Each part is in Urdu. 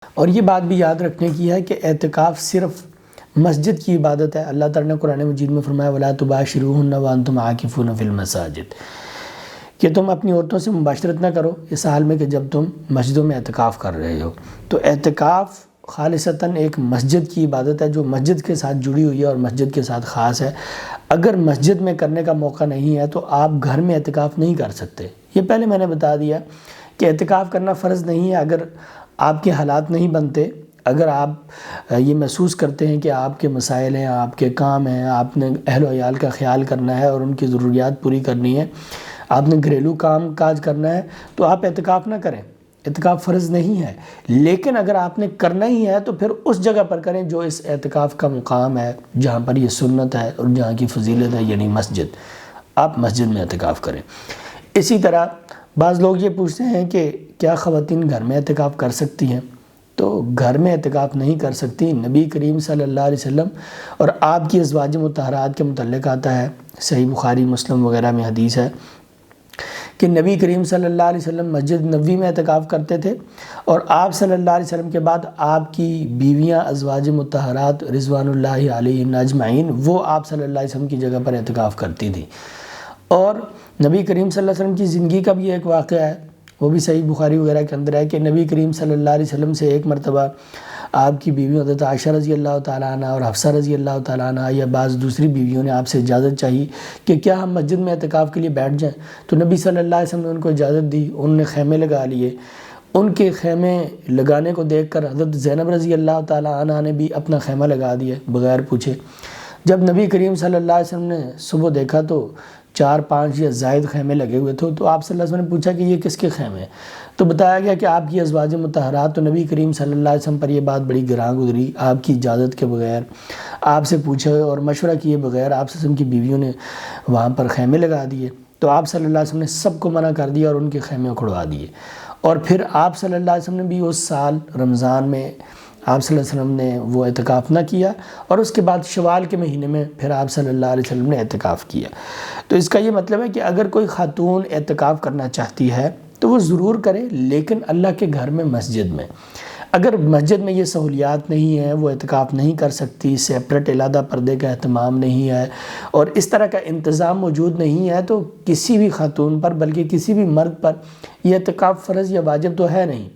اور یہ بات بھی یاد رکھنے کی ہے کہ اعتکاف صرف مسجد کی عبادت ہے۔ اللہ تعالیٰ نے قرآن مجید میں فرمایا وَلَا تُبَاشِرُوهُنَّ وَأَنْتُمْ عَاكِفُونَ فِي الْمَسَاجِدِ کہ تم اپنی عورتوں سے مباشرت نہ کرو اس حال میں کہ جب تم مسجدوں میں اعتکاف کر رہے ہو۔ تو اعتکاف خالصتاً ایک مسجد کی عبادت ہے جو مسجد کے ساتھ جڑی ہوئی ہے اور مسجد کے ساتھ خاص ہے۔ اگر مسجد میں کرنے کا موقع نہیں ہے تو آپ گھر میں اعتکاف نہیں کر سکتے۔ یہ پہلے میں نے بتا دیا کہ اعتکاف کرنا فرض نہیں ہے اگر آپ کے حالات نہیں بنتے، اگر آپ یہ محسوس کرتے ہیں کہ آپ کے مسائل ہیں، آپ کے کام ہیں، آپ نے اہل و عیال کا خیال کرنا ہے اور ان کی ضروریات پوری کرنی ہے، آپ نے گھریلو کام کاج کرنا ہے، تو آپ اعتکاف نہ کریں۔ اعتکاف فرض نہیں ہے، لیکن اگر آپ نے کرنا ہی ہے تو پھر اس جگہ پر کریں جو اس اعتکاف کا مقام ہے، جہاں پر یہ سنت ہے اور جہاں کی فضیلت ہے، یعنی مسجد۔ آپ مسجد میں اعتکاف کریں۔ اسی طرح بعض لوگ یہ پوچھتے ہیں کہ کیا خواتین گھر میں اعتکاف کر سکتی ہیں؟ تو گھر میں اعتکاف نہیں کر سکتی۔ نبی کریم صلی اللہ علیہ وسلم اور آپ کی ازواج مطہرات کے متعلق آتا ہے، صحیح بخاری مسلم وغیرہ میں حدیث ہے کہ نبی کریم صلی اللہ علیہ وسلم مسجد نبوی میں اعتکاف کرتے تھے، اور آپ صلی اللہ علیہ وسلم کے بعد آپ کی بیویاں ازواج مطہرات رضوان اللہ علیہم اجمعین وہ آپ صلی اللہ علیہ وسلم کی جگہ پر اعتکاف کرتی تھیں۔ اور نبی کریم صلی اللہ علیہ وسلم کی زندگی کا بھی ایک واقعہ ہے، وہ بھی صحیح بخاری وغیرہ کے اندر ہے کہ نبی کریم صلی اللہ علیہ وسلم سے ایک مرتبہ آپ کی بیوی حضرت عائشہ رضی اللہ تعالیٰ عنہ اور حفصہ رضی اللہ تعالیٰ عنہ یا بعض دوسری بیویوں نے آپ سے اجازت چاہی کہ کیا ہم مسجد میں اعتکاف کے لیے بیٹھ جائیں، تو نبی صلی اللہ علیہ وسلم نے ان کو اجازت دی۔ انہوں نے خیمے لگا لیے۔ ان کے خیمے لگانے کو دیکھ کر حضرت زینب رضی اللہ تعالیٰ عنہ نے بھی اپنا خیمہ لگا دیا بغیر پوچھے۔ جب نبی کریم صلی اللہ علیہ وسلم نے صبح دیکھا تو 4-5 یا زائد خیمے لگے ہوئے تھے، تو آپ صلی اللہ علیہ وسلم نے پوچھا کہ یہ کس کے خیمے ہیں؟ تو بتایا گیا کہ آپ کی ازواج مطہرات۔ تو نبی کریم صلی اللہ علیہ وسلم پر یہ بات بڑی گراں گزری، آپ کی اجازت کے بغیر، آپ سے پوچھے اور مشورہ کیے بغیر آپ صلی اللہ علیہ وسلم کی بیویوں نے وہاں پر خیمے لگا دیے۔ تو آپ صلی اللہ علیہ وسلم نے سب کو منع کر دیا اور ان کے خیمے اکھڑوا دیے۔ اور پھر آپ صلی اللہ علیہ وسلم نے بھی اس سال رمضان میں آپ صلی اللہ علیہ وسلم نے وہ اعتکاف نہ کیا، اور اس کے بعد شوال کے مہینے میں پھر آپ صلی اللہ علیہ وسلم نے اعتکاف کیا۔ تو اس کا یہ مطلب ہے کہ اگر کوئی خاتون اعتکاف کرنا چاہتی ہے تو وہ ضرور کرے، لیکن اللہ کے گھر میں مسجد میں۔ اگر مسجد میں یہ سہولیات نہیں ہیں، وہ اعتکاف نہیں کر سکتی، سیپریٹ علیحدہ پردے کا اہتمام نہیں ہے اور اس طرح کا انتظام موجود نہیں ہے، تو کسی بھی خاتون پر بلکہ کسی بھی مرد پر یہ اعتکاف فرض یا واجب تو ہے نہیں۔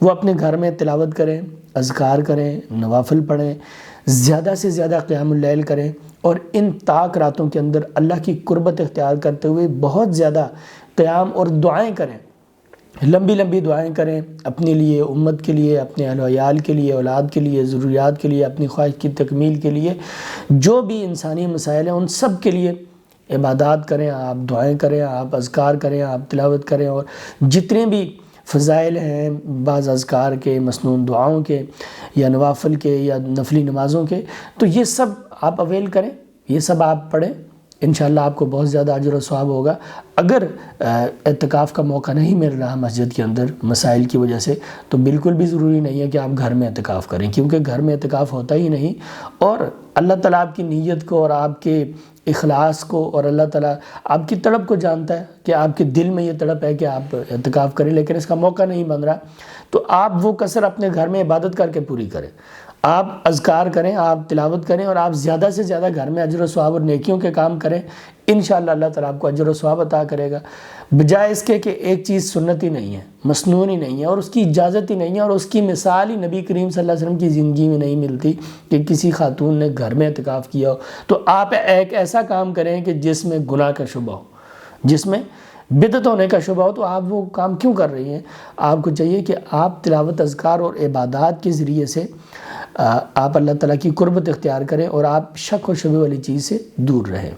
وہ اپنے گھر میں تلاوت کریں، اذکار کریں، نوافل پڑھیں، زیادہ سے زیادہ قیام اللیل کریں، اور ان طاق راتوں کے اندر اللہ کی قربت اختیار کرتے ہوئے بہت زیادہ قیام اور دعائیں کریں، لمبی لمبی دعائیں کریں، اپنے لیے، امت کے لیے، اپنے اہل و عیال کے لیے، اولاد کے لیے، ضروریات کے لیے، اپنی خواہش کی تکمیل کے لیے، جو بھی انسانی مسائل ہیں ان سب کے لیے عبادات کریں، آپ دعائیں کریں، آپ اذکار کریں، آپ تلاوت کریں، اور جتنے بھی فضائل ہیں بعض اذکار کے، مسنون دعاؤں کے یا نوافل کے یا نفلی نمازوں کے، تو یہ سب آپ اویل کریں، یہ سب آپ پڑھیں، انشاءاللہ آپ کو بہت زیادہ اجر و ثواب ہوگا۔ اگر اعتکاف کا موقع نہیں مل رہا مسجد کے اندر مسائل کی وجہ سے، تو بالکل بھی ضروری نہیں ہے کہ آپ گھر میں اعتکاف کریں، کیونکہ گھر میں اعتکاف ہوتا ہی نہیں، اور اللہ تعالیٰ آپ کی نیت کو اور آپ کے اخلاص کو اور اللہ تعالیٰ آپ کی طلب کو جانتا ہے کہ آپ کے دل میں یہ طلب ہے کہ آپ اعتکاف کریں، لیکن اس کا موقع نہیں بن رہا، تو آپ وہ کسر اپنے گھر میں عبادت کر کے پوری کریں۔ آپ اذکار کریں، آپ تلاوت کریں، اور آپ زیادہ سے زیادہ گھر میں اجر و ثواب اور نیکیوں کے کام کریں، انشاءاللہ اللہ تعالیٰ آپ کو اجر و ثواب عطا کرے گا، بجائے اس کے کہ ایک چیز سنت ہی نہیں ہے، مسنون ہی نہیں ہے، اور اس کی اجازت ہی نہیں ہے، اور اس کی مثال ہی نبی کریم صلی اللہ علیہ وسلم کی زندگی میں نہیں ملتی کہ کسی خاتون نے گھر میں اعتکاف کیا ہو۔ تو آپ ایک ایسا کام کریں کہ جس میں گناہ کا شبہ ہو، جس میں بدعت ہونے کا شبہ ہو، تو آپ وہ کام کیوں کر رہی ہیں؟ آپ کو چاہیے کہ آپ تلاوت، اذکار اور عبادات کے ذریعے سے آپ اللہ تعالیٰ کی قربت اختیار کریں، اور آپ شک و شبہ والی چیز سے دور رہیں۔